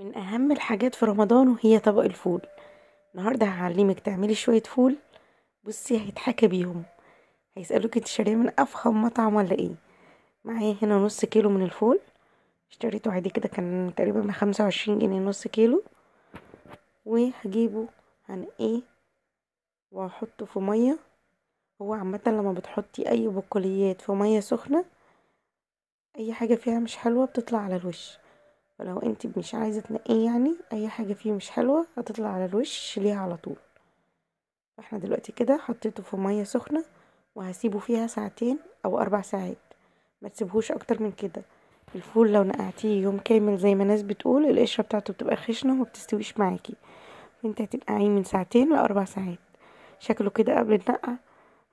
من اهم الحاجات في رمضان وهي طبق الفول. النهارده هعلمك تعملي شويه فول. بصي هيتحكى بيهم. هيسالوك انت شاريه من افخم مطعم ولا ايه. معايا هنا نص كيلو من الفول. اشتريته عادي كده، كان تقريبا ب25 جنيه نص كيلو. وهجيبه هنقيه واحطه في ميه. هو عامه لما بتحطي اي بقوليات في ميه سخنه، اي حاجه فيها مش حلوه بتطلع على الوش. فلو انت مش عايزه تنقيه، يعني اي حاجه فيه مش حلوه هتطلع على الوش ليها على طول. فاحنا دلوقتي كده حطيته في ميه سخنه، وهسيبه فيها ساعتين او 4 ساعات. ما تسيبهوش اكتر من كده. الفول لو نقعتيه يوم كامل زي ما ناس بتقول القشره بتاعته بتبقى خشنه وما بتستويش معاكي. انت هتنقعيه من ساعتين ل4 ساعات. شكله كده قبل النقع.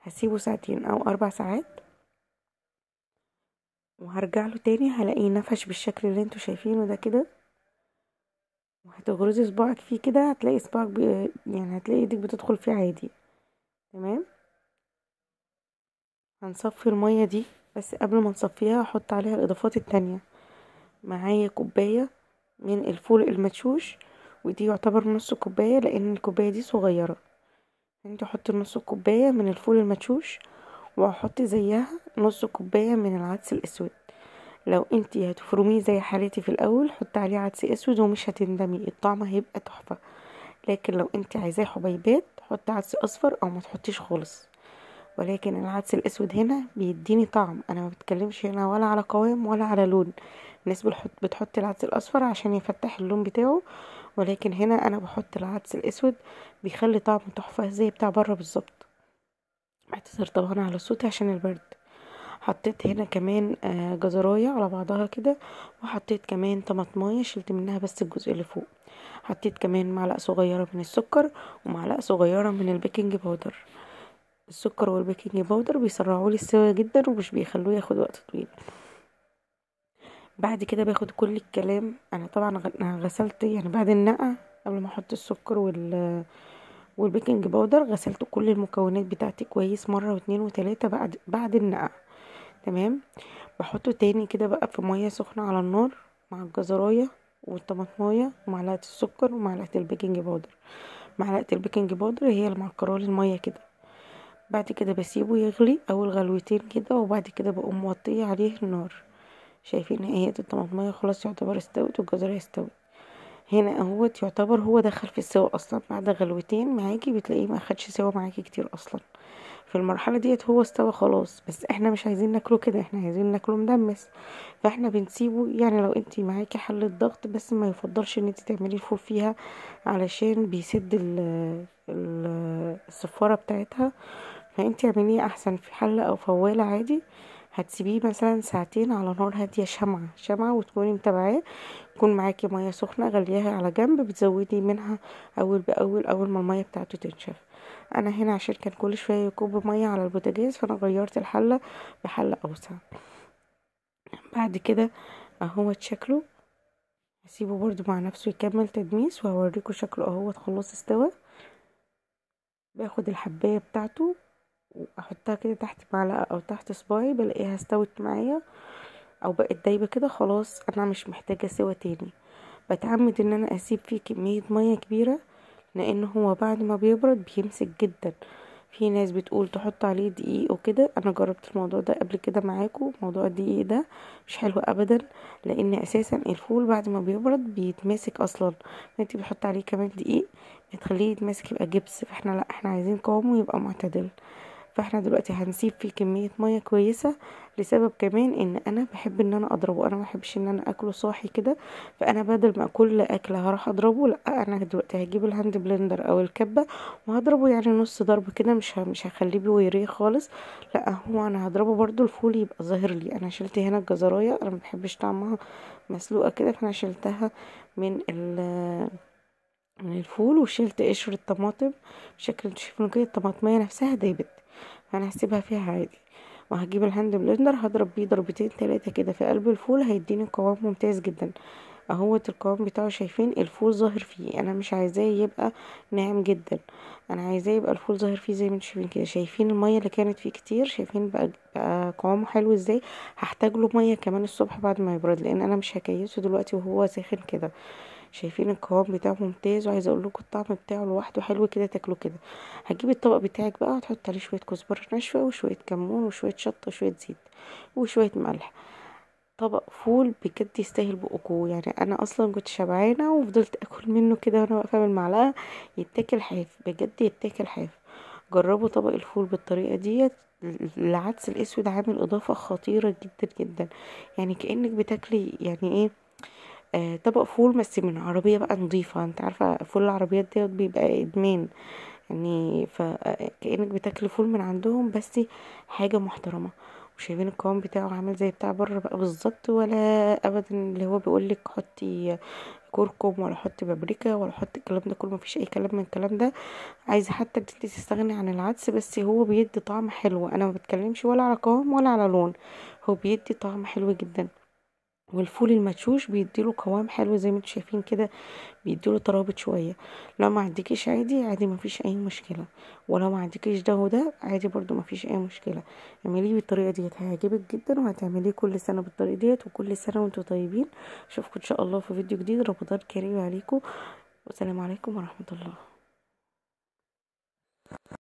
هسيبه ساعتين او 4 ساعات، وهرجع له تاني هلاقيه نفش بالشكل اللي انتوا شايفينه ده كده. وهتغرزي صباعك فيه كده هتلاقي صباعك يعني هتلاقي ايدك بتدخل فيه عادي. تمام. هنصفي المية دي، بس قبل ما نصفيها هحط عليها الاضافات التانية. معايا كوباية من الفول المدشوش، ودي يعتبر نص كوباية لان الكوباية دي صغيرة. انت حطي نص كوباية من الفول المدشوش، وهحط زيها نص كوباية من العدس الاسود. لو انت هتفرميه زي حالتي في الاول حط عليه عدس اسود ومش هتندمي، الطعم هيبقى تحفة. لكن لو انت عايزاه حبيبات حط عدس اصفر او ما تحطيش خالص. ولكن العدس الاسود هنا بيديني طعم. انا ما بتكلمش هنا ولا على قوام ولا على لون. الناس بتحط العدس الاصفر عشان يفتح اللون بتاعه، ولكن هنا انا بحط العدس الاسود. بيخلي طعمه تحفه زي بتاع بره بالظبط. اعتذر طبعا على الصوت عشان البرد. حطيت هنا كمان جزرايه على بعضها كده. وحطيت كمان طماطمايه شلت منها بس الجزء اللي فوق. حطيت كمان معلقه صغيره من السكر، ومعلقه صغيره من البيكنج باودر. السكر والبيكنج باودر بيسرعوا لي السوا جدا ومش بيخلوه ياخد وقت طويل. بعد كده باخد كل الكلام. انا طبعا غسلت يعني بعد النقع، قبل ما احط السكر والبيكنج باودر غسلت كل المكونات بتاعتي كويس مره واتنين وتلاته بعد النقع. تمام. بحطه تاني كده بقى في ميه سخنه على النار، مع الجزرايه والطماطمايه ومعلقه السكر ومعلقه البيكنج باودر. معلقه البيكنج باودر هي اللي معكرالي الميه كده. بعد كده بسيبه يغلي اول غلوتين كده، وبعد كده بقوم موطيه عليه النار. شايفين اهي الطماطمية خلاص يعتبر استوت والجزرية استوت. هنا اهوت يعتبر هو دخل في السوا اصلا. بعد غلوتين معاكي بتلاقيه ما خدش سوا معاكي كتير اصلا. في المرحلة ديت هو استوى خلاص، بس احنا مش عايزين ناكله كده، احنا عايزين ناكله مدمس. فاحنا بنسيبه، يعني لو انتي معاكي حلة ضغط بس ما يفضلش ان انتي تعملي الفول فيها، علشان بيسد الصفارة بتاعتها. فانتي اعمليه احسن في حلة او فوالة عادي. هتسيبيه مثلا ساعتين على نار هادية شمعة شمعة، وتكوني متابعاه. يكون معاكي مية سخنة غليها على جنب بتزودي منها اول باول اول ما المية بتاعته تنشف. انا هنا عشان كان كل شوية يكب مية على البوتاجاز فانا غيرت الحلة بحلة اوسع. بعد كده اهو شكله. هسيبه برضو مع نفسه يكمل تدميس وهوريكم شكله اهو خلاص استوى. باخد الحباية بتاعته واحطها كده تحت معلقة او تحت صباعي بلاقيها استوت معايا، او بقت دايبة كده خلاص انا مش محتاجة سوا تاني. بتعمد ان انا اسيب فيه كمية مية كبيرة، لان هو بعد ما بيبرد بيمسك جدا. في ناس بتقول تحط عليه دقيق وكده، انا جربت الموضوع ده قبل كده معاكم. موضوع الدقيق ده مش حلو ابدا، لان اساسا الفول بعد ما بيبرد بيتماسك اصلا. انتي بتحط عليه كمان دقيق بتخليه يتماسك يبقى جبس. فاحنا لا، احنا عايزين قوامه يبقى معتدل. فاحنا دلوقتي هنسيب فيه كمية مية كويسة، لسبب كمان ان انا بحب ان انا اضربه. انا ما بحبش ان انا اكله صاحي كده. فانا بدل ما كل اكله هروح اضربه، لا انا دلوقتي هجيب الهاند بلندر او الكبه وهضربه يعني نص ضرب كده. مش هخليه بويريه خالص. لا هو انا هضربه برضو الفول يبقى ظاهر لي. انا شلت هنا الجزرايه، انا ما بحبش طعمها مسلوقه كده، فانا شلتها من من الفول. وشلت قشر الطماطم بشكل انتوا شايفينه كده، الطماطمية نفسها دايبت. فانا هسيبها فيها عادي. وهجيب الهاند بلندر هضرب بيه ضربتين تلاتة كده في قلب الفول، هيديني قوام ممتاز جدا. اهوت القوام بتاعه شايفين الفول ظاهر فيه. انا مش عايزاه يبقى ناعم جدا، انا عايزاه يبقى الفول ظاهر فيه زي ما انتوا شايفين كده. شايفين المية اللي كانت فيه كتير؟ شايفين بقى قوامه حلو ازاي؟ هحتاج له مية كمان الصبح بعد ما يبرد، لان انا مش هكيسه دلوقتي وهو ساخن كده. شايفين القوام بتاعه ممتاز، وعايزه اقول لكم الطعم بتاعه لوحده حلو كده، تاكلوا كده. هتجيبي الطبق بتاعك بقى وتحط عليه شويه كزبره ناشفه وشويه كمون وشويه شطه وشويه زيت وشويه ملح. طبق فول بجد يستاهل بقكوا. يعني انا اصلا كنت شبعانه وفضلت اكل منه كده وانا واقفه بالمعلقه. يتاكل حاف بجد، يتاكل حاف. جربوا طبق الفول بالطريقه ديت. العدس الاسود عامل اضافه خطيره جدا جدا. يعني كانك بتاكلي يعني ايه، طبق فول بس من عربيه بقى نظيفه. انت عارفه فول العربيات ديت بيبقى ادمان. يعني فكأنك بتاكلي فول من عندهم بس حاجة محترمة. وشايفين القوام بتاعه عامل زي بتاع بره بقى بالظبط، ولا ابدا اللي هو بيقولك حطي كركم ولا حطي بابريكا ولا حطي الكلام ده كله، مفيش اي كلام من الكلام ده. عايزه حتى ان انت تستغني عن العدس، بس هو بيدي طعم حلو. انا ما بتكلمش ولا على قوام ولا على لون، هو بيدي طعم حلو جدا. والفول المدشوش بيديله قوام حلو زي ما انتم شايفين كده، بيديله ترابط شويه. لو ما عندكيش عادي عادي، ما فيش اي مشكله. ولو ما عندكيش ده وده عادي برضو ما فيش اي مشكله. اعمليه بالطريقه ديت هيعجبك جدا، وهتعمليه كل سنه بالطريقه ديت، وكل سنه وانتم طيبين. اشوفكم ان شاء الله في فيديو جديد. رمضان كريم عليكم، والسلام عليكم ورحمه الله.